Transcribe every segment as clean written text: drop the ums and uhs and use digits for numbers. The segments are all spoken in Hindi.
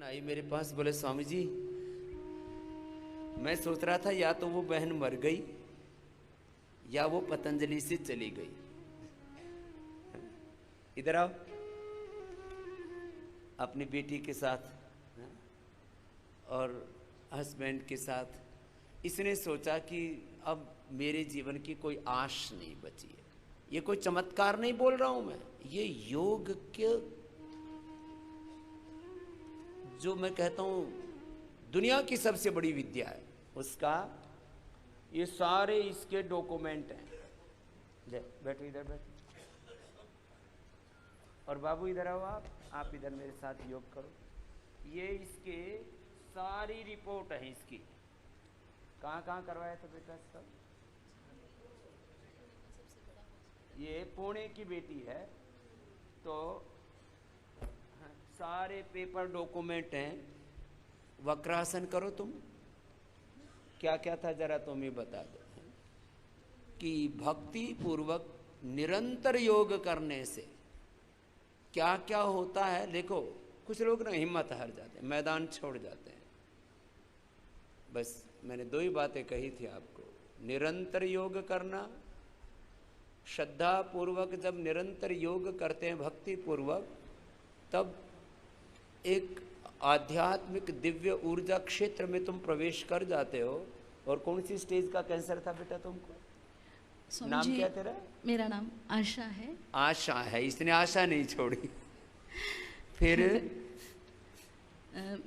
आई मेरे पास, बोले स्वामी जी मैं सोच रहा था या तो वो बहन मर गई या वो पतंजलि से चली गई। इधर आओ। अपनी बेटी के साथ और हस्बैंड के साथ इसने सोचा कि अब मेरे जीवन की कोई आश नहीं बची है। ये कोई चमत्कार नहीं बोल रहा हूं मैं, ये योग के जो मैं कहता हूं दुनिया की सबसे बड़ी विद्या है, उसका ये सारे इसके डॉक्यूमेंट हैं। ले बैठो, इधर बैठो। और बाबू इधर आओ, आप इधर मेरे साथ योग करो। ये इसके सारी रिपोर्ट है इसकी। कहाँ कहाँ करवाया था बेटा सब? ये पुणे की बेटी है, तो सारे पेपर डॉक्यूमेंट हैं। वक्रासन करो तुम। क्या क्या था जरा तुम ही बता दो। कि भक्ति पूर्वक निरंतर योग करने से क्या क्या होता है। देखो कुछ लोग ना हिम्मत हार जाते हैं, मैदान छोड़ जाते हैं। बस मैंने दो ही बातें कही थी आपको। निरंतर योग करना, श्रद्धा पूर्वक जब निरंतर योग करते हैं भक्ति पूर्वक, तब एक आध्यात्मिक दिव्य ऊर्जा क्षेत्र में तुम प्रवेश कर जाते हो। और कौन सी स्टेज का कैंसर था बेटा तुमको? नाम क्या तेरा? मेरा नाम आशा है। आशा है, इसने आशा नहीं छोड़ी। फिर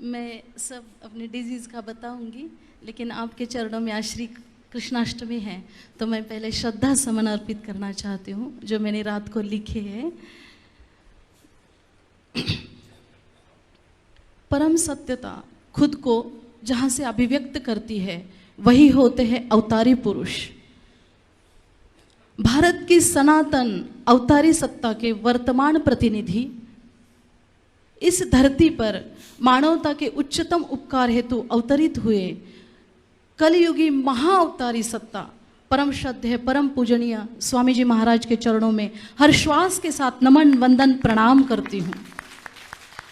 मैं सब अपने डिजीज का बताऊंगी, लेकिन आपके चरणों में आज श्री कृष्णाष्टमी है, तो मैं पहले श्रद्धा सुमन अर्पित करना चाहती हूँ जो मैंने रात को लिखे हैं। परम सत्यता खुद को जहाँ से अभिव्यक्त करती है वही होते हैं अवतारी पुरुष। भारत की सनातन अवतारी सत्ता के वर्तमान प्रतिनिधि इस धरती पर मानवता के उच्चतम उपकार हेतु अवतरित हुए कलयुगी महाअवतारी सत्ता परम श्रद्धेय परम पूजनीय स्वामी जी महाराज के चरणों में हर्षवास के साथ नमन वंदन प्रणाम करती हूँ।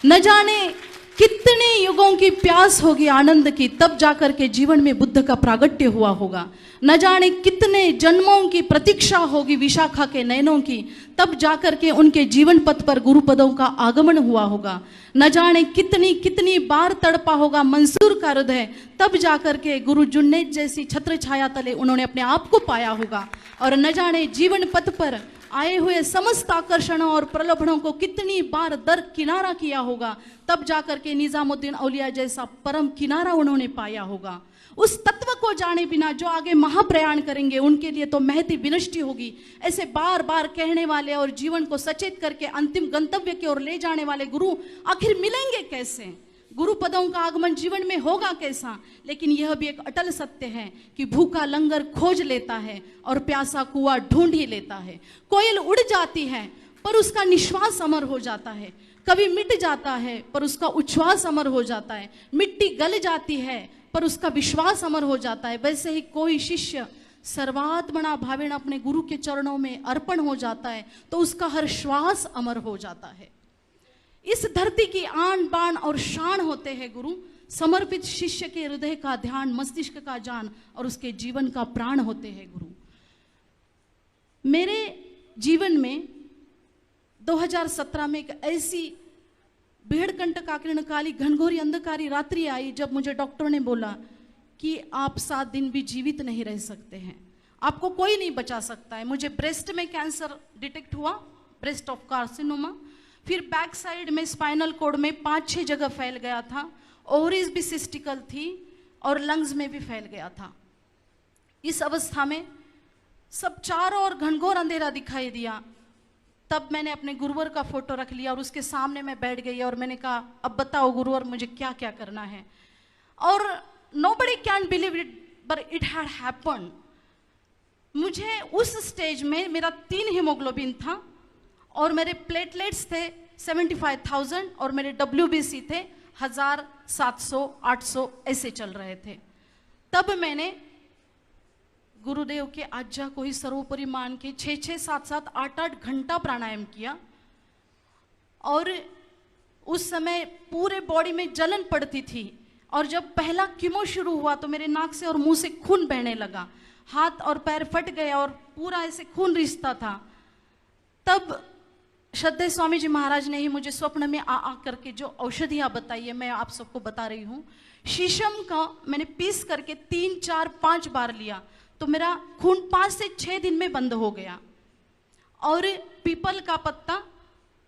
न जाने कितने युगों की प्यास होगी आनंद की, तब जाकर के जीवन में बुद्ध का प्रागट्य हुआ होगा। न जाने कितने जन्मों की प्रतीक्षा होगी विशाखा के नयनों की, तब जाकर के उनके जीवन पथ पर गुरुपदों का आगमन हुआ होगा। न जाने कितनी कितनी बार तड़पा होगा मंसूर का हृदय, तब जाकर के गुरु जुन्नैद जैसी छत्र छाया तले उन्होंने अपने आप को पाया होगा। और न जाने जीवन पथ पर आए हुए समस्त आकर्षणों और प्रलोभनों को कितनी बार दर किनारा किया होगा, तब जाकर के निजामुद्दीन औलिया जैसा परम किनारा उन्होंने पाया होगा। उस तत्व को जाने बिना जो आगे महाप्रयाण करेंगे उनके लिए तो महती विनष्टि होगी। ऐसे बार बार कहने वाले और जीवन को सचेत करके अंतिम गंतव्य की ओर ले जाने वाले गुरु आखिर मिलेंगे कैसे? गुरु पदों का आगमन जीवन में होगा कैसा? लेकिन यह भी एक अटल सत्य है कि भूखा लंगर खोज लेता है और प्यासा कुआं ढूंढ ही लेता है। कोयल उड़ जाती है पर उसका निश्वास अमर हो जाता है, कभी मिट जाता है पर उसका उच्छ्वास अमर हो जाता है, मिट्टी गल जाती है पर उसका विश्वास अमर हो जाता है। वैसे ही कोई शिष्य सर्वात्मना भावेण अपने गुरु के चरणों में अर्पण हो जाता है तो उसका हर श्वास अमर हो जाता है। इस धरती की आन बान और शान होते हैं गुरु। समर्पित शिष्य के हृदय का ध्यान, मस्तिष्क का जान और उसके जीवन का प्राण होते हैं गुरु। मेरे जीवन में 2017 में एक ऐसी भीड़कंटक आकिरणकाली घनघोरी अंधकारी रात्रि आई जब मुझे डॉक्टर ने बोला कि आप 7 दिन भी जीवित नहीं रह सकते हैं, आपको कोई नहीं बचा सकता है। मुझे ब्रेस्ट में कैंसर डिटेक्ट हुआ, ब्रेस्ट ऑफ कार्सिनोमा। फिर बैक साइड में स्पाइनल कोड में 5-6 जगह फैल गया था, ओवरीज भी सिस्टिकल थी और लंग्स में भी फैल गया था। इस अवस्था में सब चारों ओर घनघोर अंधेरा दिखाई दिया। तब मैंने अपने गुरुवर का फोटो रख लिया और उसके सामने मैं बैठ गई और मैंने कहा अब बताओ गुरुवर मुझे क्या क्या करना है। और nobody can believe it but it had happened। मुझे उस स्टेज में मेरा 3 हीमोग्लोबिन था और मेरे प्लेटलेट्स थे 75,000 और मेरे WBC थे 1000, 700, 800 ऐसे चल रहे थे। तब मैंने गुरुदेव के आज्ञा को ही सर्वोपरि मान के 6-6, 7-7, 8-8 घंटा प्राणायाम किया और उस समय पूरे बॉडी में जलन पड़ती थी, और जब पहला कीमो शुरू हुआ तो मेरे नाक से और मुंह से खून बहने लगा, हाथ और पैर फट गए और पूरा ऐसे खून रिसता था। तब श्रद्धेय स्वामी जी महाराज ने ही मुझे स्वप्न में आ करके जो औषधियाँ बताई है मैं आप सबको बता रही हूँ। शीशम का मैंने पीस करके 3, 4, 5 बार लिया तो मेरा खून 5 से 6 दिन में बंद हो गया। और पीपल का पत्ता,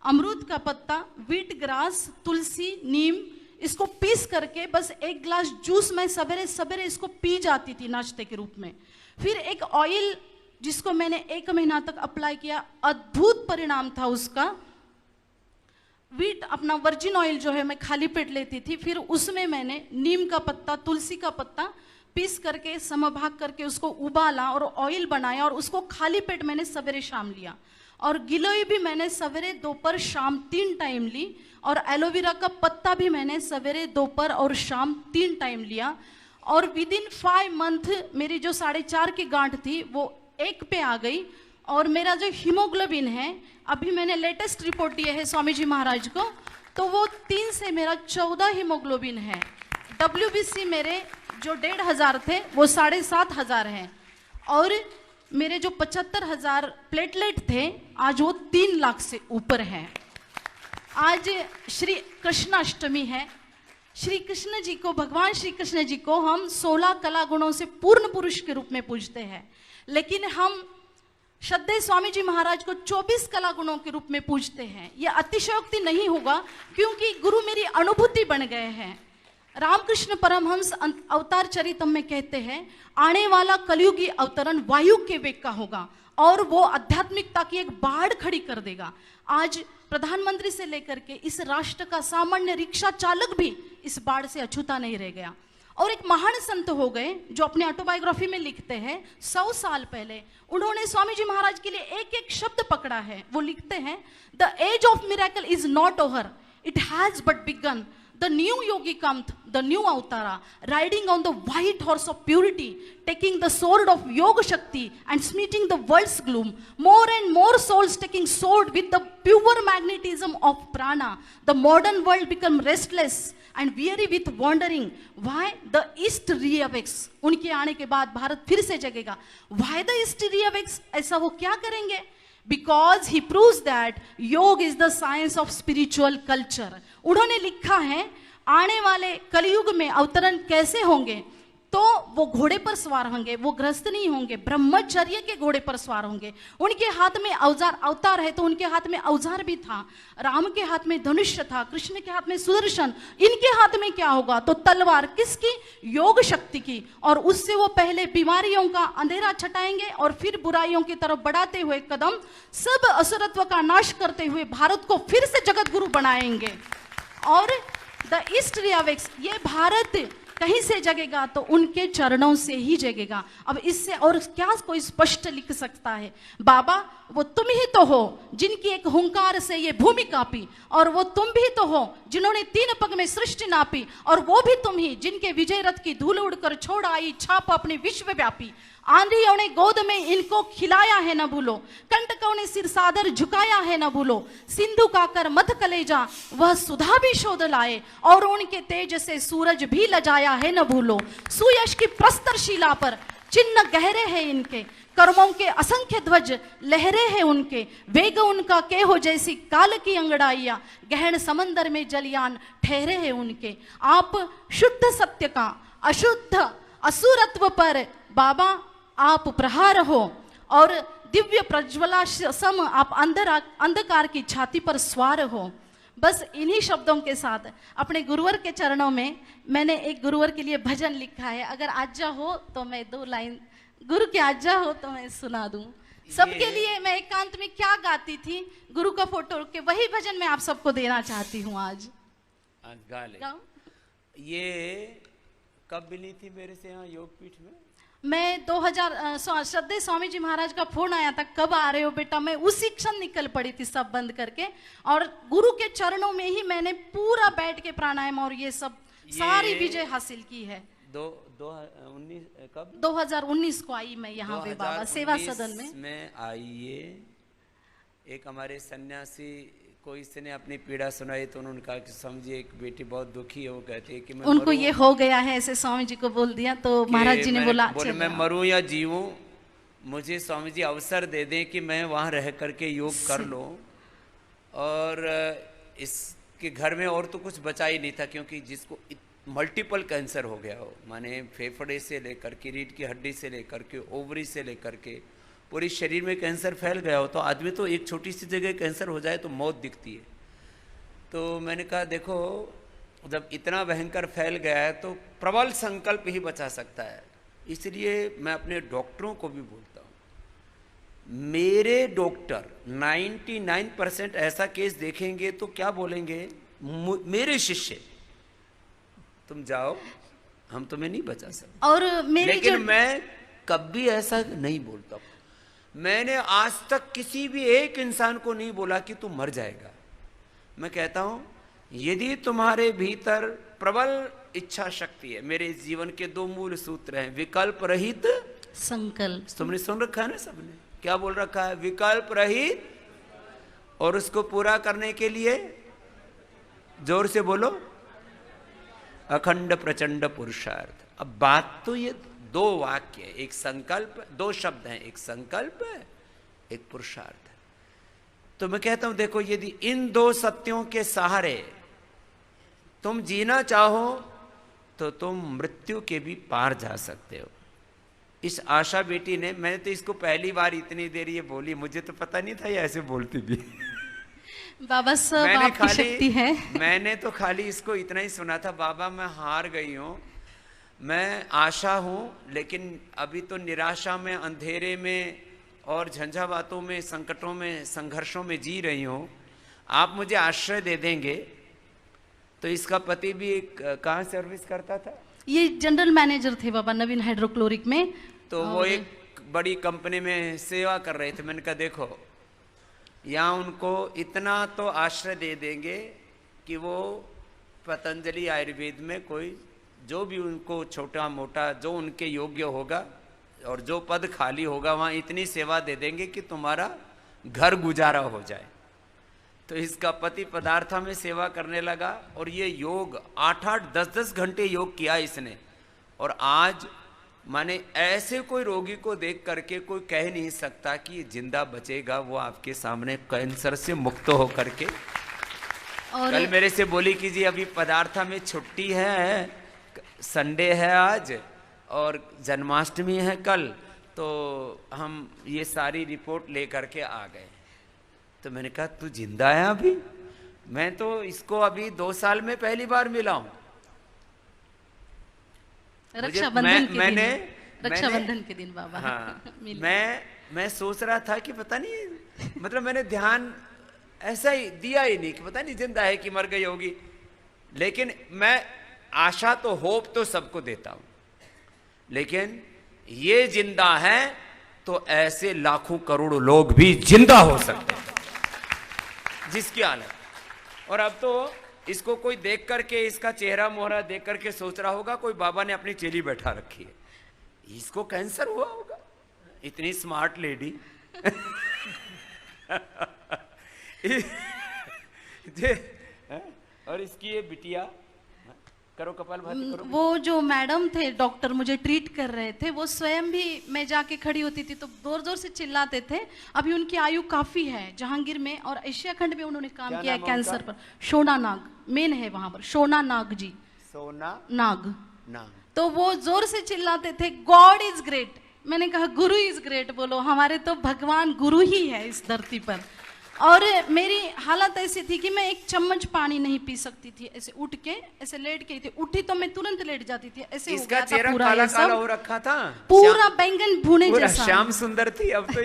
अमरूद का पत्ता, व्हीट ग्रास, तुलसी, नीम, इसको पीस करके बस 1 गिलास जूस मैं सवेरे सवेरे इसको पी जाती थी नाश्ते के रूप में। फिर एक ऑयल जिसको मैंने 1 महीना तक अप्लाई किया, अद्भुत परिणाम था उसका। व्हीट अपना वर्जिन ऑयल जो है मैं खाली पेट लेती थी, फिर उसमें मैंने नीम का पत्ता, तुलसी का पत्ता पीस करके समभाग करके उसको उबाला और ऑयल बनाया, और उसको खाली पेट मैंने सवेरे शाम लिया। और गिलोय भी मैंने सवेरे दोपहर शाम 3 टाइम ली, और एलोवेरा का पत्ता भी मैंने सवेरे दोपहर और शाम 3 टाइम लिया। और विद इन 5 मंथ मेरी जो 4.5 की गांठ थी वो 1 पे आ गई। और मेरा जो हीमोग्लोबिन है, अभी मैंने लेटेस्ट रिपोर्ट दिए है स्वामी जी महाराज को, तो वो 3 से मेरा 14 हीमोग्लोबिन है। WBC मेरे जो 1,500 थे वो 7,500 हैं, और मेरे जो 75,000 प्लेटलेट थे आज वो 3 लाख से ऊपर हैं। आज श्री कृष्णाष्टमी है। श्री कृष्ण जी को, भगवान श्री कृष्ण जी को हम 16 कला गुणों से पूर्ण पुरुष के रूप में पूजते हैं, लेकिन हम श्रद्धेय स्वामी जी महाराज को 24 कला गुणों के रूप में पूजते हैं। यह अतिशयोक्ति नहीं होगा, क्योंकि गुरु मेरी अनुभूति बन गए हैं। रामकृष्ण परमहंस अवतार चरितम में कहते हैं, आने वाला कलयुगी अवतरण वायु के वेग का होगा और वो आध्यात्मिकता की एक बाढ़ खड़ी कर देगा। आज प्रधानमंत्री से लेकर के इस राष्ट्र का सामान्य रिक्शा चालक भी इस बाढ़ से अछूता नहीं रह गया। और एक महान संत हो गए जो अपने ऑटोबायोग्राफी में लिखते हैं, 100 साल पहले उन्होंने स्वामी जी महाराज के लिए एक एक शब्द पकड़ा है। वो लिखते हैं, the age of miracle is not over, it has but begun. The new yogi comes, the new avatara, riding on the white horse of purity, taking the sword of yoga shakti and smiting the world's gloom. More and more souls taking sword with the pure magnetism of prana. The modern world become restless and weary with wandering. Why? The East reawakes. उनके आने के बाद भारत फिर से जगेगा। Why the East reawakes? ऐसा वो क्या करेंगे? Because he proves that योग is the science of spiritual culture. उन्होंने लिखा है, आने वाले कलयुग में अवतरण कैसे होंगे, तो वो घोड़े पर सवार होंगे, वो गृहस्थ नहीं होंगे, ब्रह्मचर्य के घोड़े पर सवार होंगे। उनके हाथ में औजार, अवतार है तो उनके हाथ में औजार भी था। राम के हाथ में धनुष्य था, कृष्ण के हाथ में सुदर्शन। इनके हाथ में क्या होगा, तो तलवार किसकी? योग शक्ति की। और उससे वो पहले बीमारियों का अंधेरा छटाएंगे और फिर बुराइयों की तरफ बढ़ाते हुए कदम, सब असुरत्व का नाश करते हुए भारत को फिर से जगत गुरु बनाएंगे। और द ईस्ट रियावेक्स, ये भारत कहीं से जगेगा तो उनके चरणों से ही जगेगा। अब इससे और क्या कोई स्पष्ट लिख सकता है? बाबा, वो तुम ही तो हो जिनकी एक हुंकार से ये भूमि कांपी, और वो तुम भी तो हो जिन्होंने 3 पग में सृष्टि नापी, और वो भी तुम ही जिनके विजय रथ की धूल उड़कर छोड़ आई छाप अपने विश्वव्यापी। आंधियों ने गोद में इनको खिलाया है न भूलो, कंटकों ने सिर सादर झुकाया है न भूलो। सिंधु का कर मत कलेजा, वह सुधा भी शोध लाए, और उनके तेज से सूरज भी लजाया है न भूलो। सुयश की प्रस्तर शिला पर चिन्ह गहरे हैं इनके, कर्मों के असंख्य ध्वज लहरे हैं उनके। वेग उनका के हो जैसी काल की अंगड़ाइया, गहन समंदर में जलयान ठहरे हैं उनके। आप शुद्ध सत्य का अशुद्ध असुरत्व पर बाबा आप प्रहार हो, और दिव्य प्रज्वला सम आप अंधकार की छाती पर स्वार हो। बस इन्हीं शब्दों के साथ अपने गुरुवर के चरणों में मैंने एक गुरुवर के लिए भजन लिखा है। अगर आज्ञा हो तो मैं 2 लाइन, गुरु की आज्ञा हो तो मैं सुना दूं सबके लिए। मैं एकांत में क्या गाती थी, गुरु का फोटो के वही भजन मैं आप सबको देना चाहती हूँ आज। गा ले। ये कब मिली थी मेरे से यहाँ योगपीठ में? मैं 2000 श्रद्धेय स्वामी जी महाराज का फोन आया था, कब आ रहे हो बेटा? मैं उसी क्षण निकल पड़ी थी सब बंद करके, और गुरु के चरणों में ही मैंने पूरा बैठ के प्राणायाम और ये सब सारी विजय हासिल की है। 2019 कब? 2019 को आई मैं यहाँ पे बाबा सेवा सदन में आई। ये एक हमारे सन्यासी कोई इसने अपनी पीड़ा सुनाई तो उन्होंने कहा कि समझिए एक बेटी बहुत दुखी है, वो कहती है कि मैं उनको मरूं, ये हो गया है, ऐसे स्वामी जी को बोल दिया तो महाराज जी ने बोला बोले मैं मरूं या जीऊं, मुझे स्वामी जी अवसर दे दें कि मैं वहाँ रह करके योग कर लूं। और इसके घर में और तो कुछ बचा ही नहीं था, क्योंकि जिसको मल्टीपल कैंसर हो गया हो, माने फेफड़े से लेकर के रीढ़ की हड्डी से लेकर के ओवरी से लेकर के पूरी शरीर में कैंसर फैल गया हो, तो आदमी तो एक छोटी सी जगह कैंसर हो जाए तो मौत दिखती है। तो मैंने कहा देखो जब इतना भयंकर फैल गया है तो प्रबल संकल्प ही बचा सकता है। इसलिए मैं अपने डॉक्टरों को भी बोलता हूँ, मेरे डॉक्टर 99% ऐसा केस देखेंगे तो क्या बोलेंगे, मेरे शिष्य तुम जाओ, हम तुम्हें नहीं बचा सकते। और मेरी लेकिन मैं कभी ऐसा नहीं बोलता। मैंने आज तक किसी भी एक इंसान को नहीं बोला कि तू मर जाएगा। मैं कहता हूं यदि तुम्हारे भीतर प्रबल इच्छा शक्ति है, मेरे जीवन के 2 मूल सूत्र हैं, विकल्प रहित संकल्प। तुमने सुन रखा है ना, सबने क्या बोल रखा है, विकल्प रहित, और उसको पूरा करने के लिए जोर से बोलो अखंड प्रचंड पुरुषार्थ। अब बात तो ये 2 वाक्य है, एक संकल्प, 2 शब्द हैं, एक संकल्प है एक पुरुषार्थ है। तो मैं कहता हूं देखो यदि इन 2 सत्यों के सहारे तुम जीना चाहो तो तुम मृत्यु के भी पार जा सकते हो। इस आशा बेटी ने, मैंने तो इसको पहली बार इतनी देर ये बोली, मुझे तो पता नहीं था ये ऐसे बोलती भी। बाबा सब आपकी शक्ति है। मैंने तो खाली इसको इतना ही सुना था, बाबा मैं हार गई हूं, मैं आशा हूं, लेकिन अभी तो निराशा में, अंधेरे में और झंझावातों में, संकटों में, संघर्षों में जी रही हूं, आप मुझे आश्रय दे देंगे। तो इसका पति भी कहाँ सर्विस करता था, ये जनरल मैनेजर थे बाबा नवीन हाइड्रोक्लोरिक में। तो वो एक बड़ी कंपनी में सेवा कर रहे थे। मैंने कहा देखो यहाँ उनको इतना तो आश्रय दे देंगे कि वो पतंजलि आयुर्वेद में कोई जो भी उनको छोटा मोटा जो उनके योग्य होगा और जो पद खाली होगा वहाँ इतनी सेवा दे देंगे कि तुम्हारा घर गुजारा हो जाए। तो इसका पति पदार्था में सेवा करने लगा और ये योग 8-8, 10-10 घंटे योग किया इसने। और आज माने ऐसे कोई रोगी को देख करके कोई कह नहीं सकता कि ये जिंदा बचेगा, वो आपके सामने कैंसर से मुक्त हो करके। और कल मेरे से बोली कि जी अभी पदार्था में छुट्टी है, संडे है आज और जन्माष्टमी है कल, तो हम ये सारी रिपोर्ट ले करके आ गए। तो मैंने कहा तू जिंदा है अभी? मैं तो इसको अभी 2 साल में पहली बार मिला हूं। रक्षाबंधन के दिन बाबा। हाँ, मैं सोच रहा था कि पता नहीं, मतलब मैंने ध्यान ऐसा ही दिया ही नहीं कि पता नहीं जिंदा है कि मर गई होगी। लेकिन मैं आशा तो, होप तो सबको देता हूं, लेकिन ये जिंदा है तो ऐसे लाखों करोड़ों लोग भी जिंदा हो सकते हैं जिसकी हालत। और अब तो इसको कोई देख करके, इसका चेहरा मोहरा देख करके सोच रहा होगा कोई बाबा ने अपनी चेली बैठा रखी है, इसको कैंसर हुआ होगा, इतनी स्मार्ट लेडी। और इसकी ये बिटिया, करो कपालभाति करो। वो जो मैडम थे डॉक्टर मुझे ट्रीट कर रहे थे, वो स्वयं भी, मैं जाके खड़ी होती थी तो जोर जोर से चिल्लाते थे। अभी उनकी आयु काफी है, जहांगीर में और एशिया खंड में उन्होंने काम किया है कैंसर पर। सोना नाग मेन है वहां पर, सोना नाग जी, सोना नाग। तो वो जोर से चिल्लाते थे गॉड इज ग्रेट। मैंने कहा गुरु इज ग्रेट बोलो, हमारे तो भगवान गुरु ही है इस धरती पर। और मेरी हालत ऐसी थी कि मैं 1 चम्मच पानी नहीं पी सकती थी, ऐसे उठ के ऐसे लेट के थी, उठी तो मैं तुरंत लेट जाती थी। ऐसे इसका चेहरा काला काला हो रखा था, पूरा बैंगन भुने जैसा। श्याम सुंदर थी, अब तो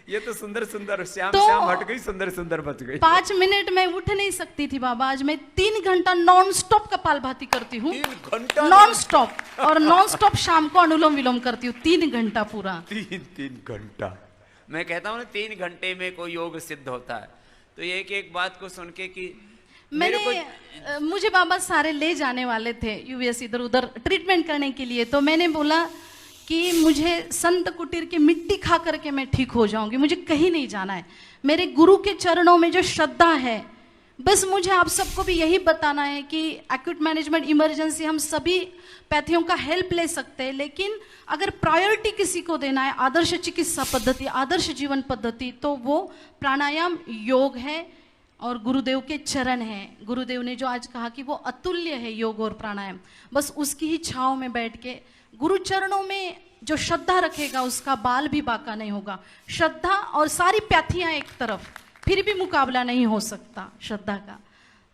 ये तो सुंदर सुंदर श्याम श्याम हट गई, सुंदर सुंदर बच गई। 5 मिनट में उठ नहीं सकती थी बाबा। आज मैं 3 घंटा नॉन स्टॉप कपालभाति करती हूँ, 3 घंटा नॉन स्टॉप, और नॉन स्टॉप शाम को अनुलोम विलोम करती हूँ 3 घंटा पूरा। 3 घंटा। मैं कहता हूँ ना 3 घंटे में कोई योग सिद्ध होता है। तो ये एक बात को सुन के कि मुझे बाबा सारे ले जाने वाले थे यूएस इधर उधर ट्रीटमेंट करने के लिए, तो मैंने बोला कि मुझे संत कुटीर की मिट्टी खा करके मैं ठीक हो जाऊंगी, मुझे कहीं नहीं जाना है। मेरे गुरु के चरणों में जो श्रद्धा है, बस मुझे आप सबको भी यही बताना है कि एक्यूट मैनेजमेंट इमरजेंसी हम सभी पैथियों का हेल्प ले सकते हैं, लेकिन अगर प्रायोरिटी किसी को देना है आदर्श चिकित्सा पद्धति, आदर्श जीवन पद्धति, तो वो प्राणायाम योग है और गुरुदेव के चरण हैं। गुरुदेव ने जो आज कहा कि वो अतुल्य है योग और प्राणायाम, बस उसकी ही छांव में बैठ के गुरु चरणों में जो श्रद्धा रखेगा उसका बाल भी बाका नहीं होगा। श्रद्धा और सारी पैथियां एक तरफ, फिर भी मुकाबला नहीं हो सकता श्रद्धा का।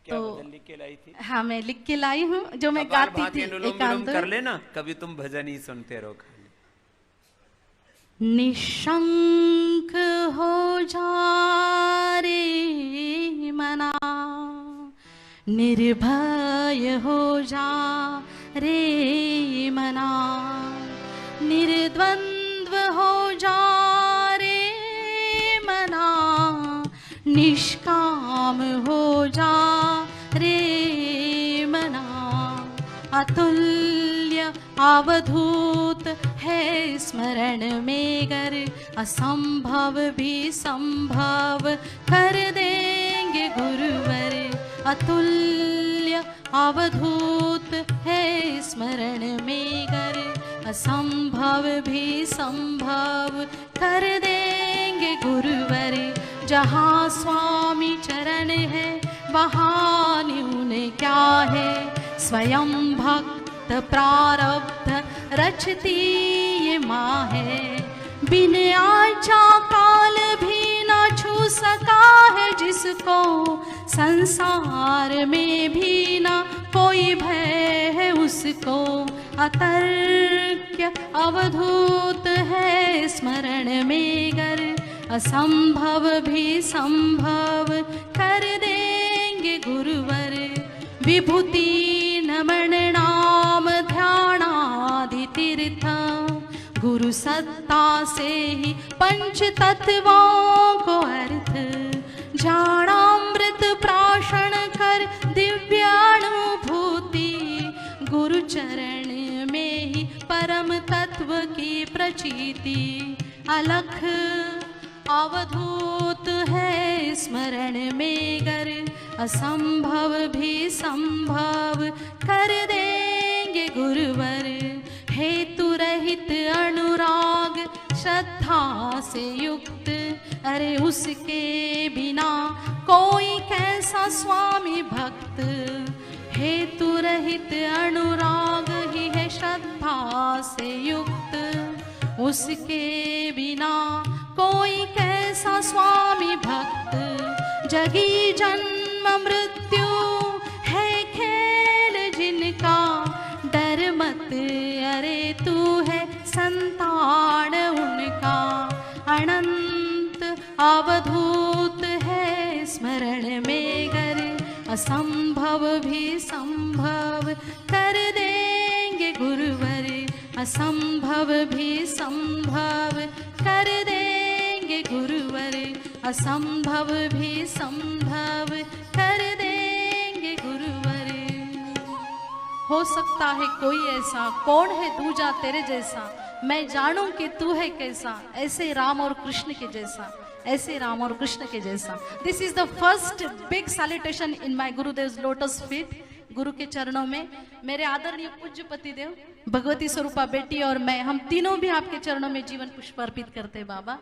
क्या भजन लिख के लाई थी? हाँ, मैं लिख के लाई हूँ, जो मैं गाती थी एकांत। कर लेना, कभी तुम भजन ही सुनते रहो। निशंक हो जा रे मना, निर्भय हो जा रे मना, निर्द्वंद्व हो जा रे मना, निष्काम हो जा रे मना। अतुल्य अवधूत है स्मरण में गर, असंभव भी संभव कर देंगे गुरुवर। अतुल्य अवधूत है स्मरण में गर, असंभव भी संभव कर देंगे गुरुवर। जहाँ स्वामी चरण है वहाँ न्यून क्या है, स्वयं भक्त प्रारब्ध रचती ये माँ है। बिन आचा काल भी न छू सका है जिसको, संसार में भी न कोई भय है उसको। अतर्क्य अवधूत है स्मरण में गर, असंभव भी संभव कर देंगे गुरुवर। विभूति नमन नाम ध्यानादि तीर्थ, गुरु सत्ता से ही पंच तत्वों को अर्थ। ज्ञानामृत प्राशन कर दिव्यानुभूति, गुरु चरण में ही परम तत्व की प्रचीति। अलख अवधूत है स्मरण में गर, असंभव भी संभव कर देंगे गुरुवर। हेतु रहित अनुराग श्रद्धा से युक्त, अरे उसके बिना कोई कैसा स्वामी भक्त। हेतु रहित अनुराग ही है श्रद्धा से युक्त, उसके बिना कोई कैसा स्वामी भक्त। जगी जन्म मृत्यु है खेल जिनका, डर मत अरे तू है संतान उनका। अनंत अवधूत है स्मरण में गर, असंभव भी संभव कर देंगे गुरुवर। असंभव भी संभव कर देंगे गुरुवर। असंभव भी संभव कर देंगे गुरुवर। हो सकता है कोई ऐसा, कौन है दूजा तेरे जैसा, मैं जानूं कि तू है कैसा, ऐसे राम और कृष्ण के जैसा, ऐसे राम और कृष्ण के जैसा। This is the first big salutation in my Gurudev lotus feet. गुरु के चरणों में मेरे आदरणीय पूज्य पतिदेव भगवती स्वरूपा बेटी और मैं, हम तीनों भी आपके चरणों में जीवन पुष्प अर्पित करते हैं बाबा।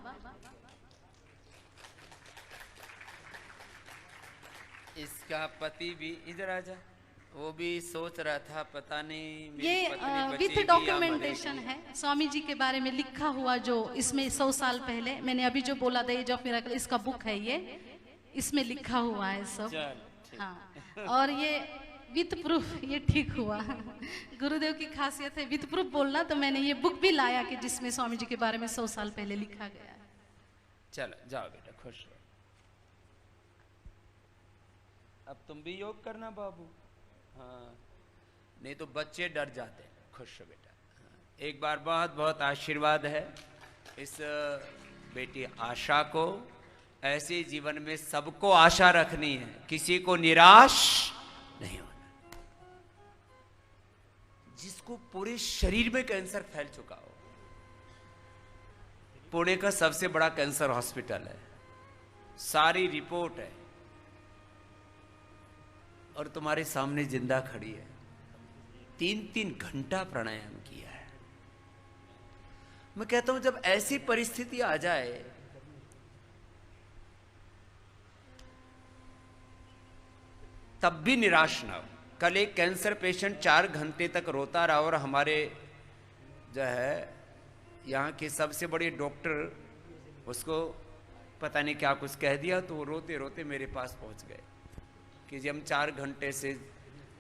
इसका पति भी इधर आ जा, वो भी सोच रहा था पता नहीं मेरी ये पत्नी विथ डॉक्यूमेंटेशन है स्वामी जी के बारे में लिखा हुआ, जो इसमें 100 साल पहले मैंने अभी जो बोला द एज ऑफ मिरेकल, इसका बुक है ये, इसमें लिखा हुआ है सब। हाँ, और ये विथ प्रूफ, ये ठीक हुआ। गुरुदेव की खासियत है विथ प्रूफ बोलना, तो मैंने ये बुक भी लाया कि जिसमें स्वामी जी के बारे में 100 साल पहले लिखा गया है। चलो जाओ बेटा, खुश रहो। अब तुम भी योग करना बाबू। हाँ, नहीं तो बच्चे डर जाते हैं। खुश हो बेटा। हाँ, एक बार बहुत बहुत आशीर्वाद है इस बेटी आशा को। ऐसे जीवन में सबको आशा रखनी है, किसी को निराश नहीं होना। जिसको पूरे शरीर में कैंसर फैल चुका हो, पुणे का सबसे बड़ा कैंसर हॉस्पिटल है, सारी रिपोर्ट है और तुम्हारे सामने जिंदा खड़ी है। 3-3 घंटा प्राणायाम किया है। मैं कहता हूं जब ऐसी परिस्थिति आ जाए तब भी निराश ना हो। कल एक कैंसर पेशेंट 4 घंटे तक रोता रहा और हमारे जो है यहाँ के सबसे बड़े डॉक्टर उसको पता नहीं क्या कुछ कह दिया, तो वो रोते रोते मेरे पास पहुँच गए कि जी हम 4 घंटे से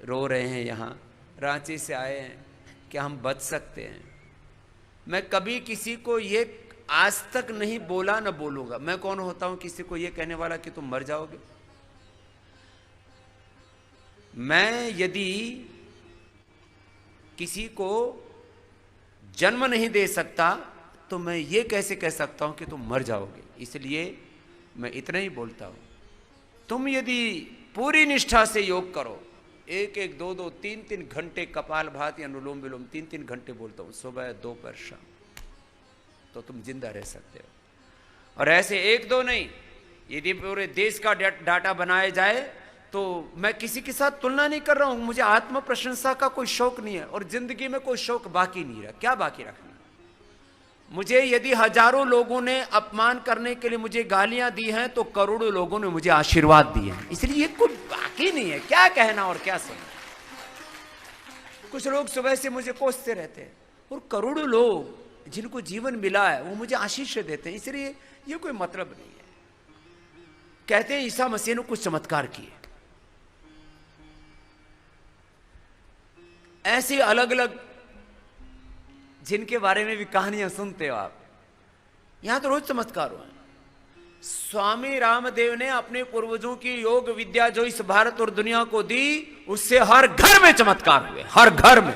रो रहे हैं, यहाँ रांची से आए हैं, क्या हम बच सकते हैं। मैं कभी किसी को ये आज तक नहीं बोला, न बोलूँगा। मैं कौन होता हूँ किसी को ये कहने वाला कि तुम मर जाओगे। मैं यदि किसी को जन्म नहीं दे सकता तो मैं ये कैसे कह सकता हूं कि तुम मर जाओगे। इसलिए मैं इतना ही बोलता हूं, तुम यदि पूरी निष्ठा से योग करो, 1-1, 2-2, 3-3 घंटे कपाल भाती, अनुलोम विलोम 3-3 घंटे बोलता हूं, सुबह दोपहर शाम, तो तुम जिंदा रह सकते हो। और ऐसे 1-2 नहीं, यदि पूरे देश का डाटा बनाया जाए तो मैं किसी के साथ तुलना नहीं कर रहा हूं। मुझे आत्म प्रशंसा का कोई शौक नहीं है और जिंदगी में कोई शौक बाकी नहीं रहा। क्या बाकी रखना। मुझे यदि हजारों लोगों ने अपमान करने के लिए मुझे गालियां दी हैं तो करोड़ों लोगों ने मुझे आशीर्वाद दिए हैं। इसलिए ये कुछ बाकी नहीं है, क्या कहना और क्या सुनना। कुछ लोग सुबह से मुझे कोसते रहते हैं और करोड़ों लोग जिनको जीवन मिला है वो मुझे आशीष देते हैं। इसलिए ये कोई मतलब नहीं है। कहते हैं ईसा मसीह ने कुछ चमत्कार किए। ऐसे अलग अलग जिनके बारे में भी कहानियां सुनते हो आप, यहां तो रोज चमत्कार हुआ। स्वामी रामदेव ने अपने पूर्वजों की योग विद्या जो इस भारत और दुनिया को दी, उससे हर घर में चमत्कार हुए, हर घर में।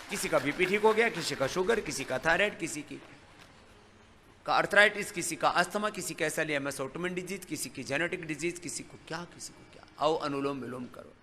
किसी का बीपी ठीक हो गया, किसी का शुगर, किसी का थायराइड, किसी की का अर्थराइटिस, किसी का अस्थमा, किसी का ऐसा लिया एमएस ऑटोइम्यून डिजीज, किसी की जेनेटिक डिजीज, किसी को क्या। आओ अनुलोम विलोम करो।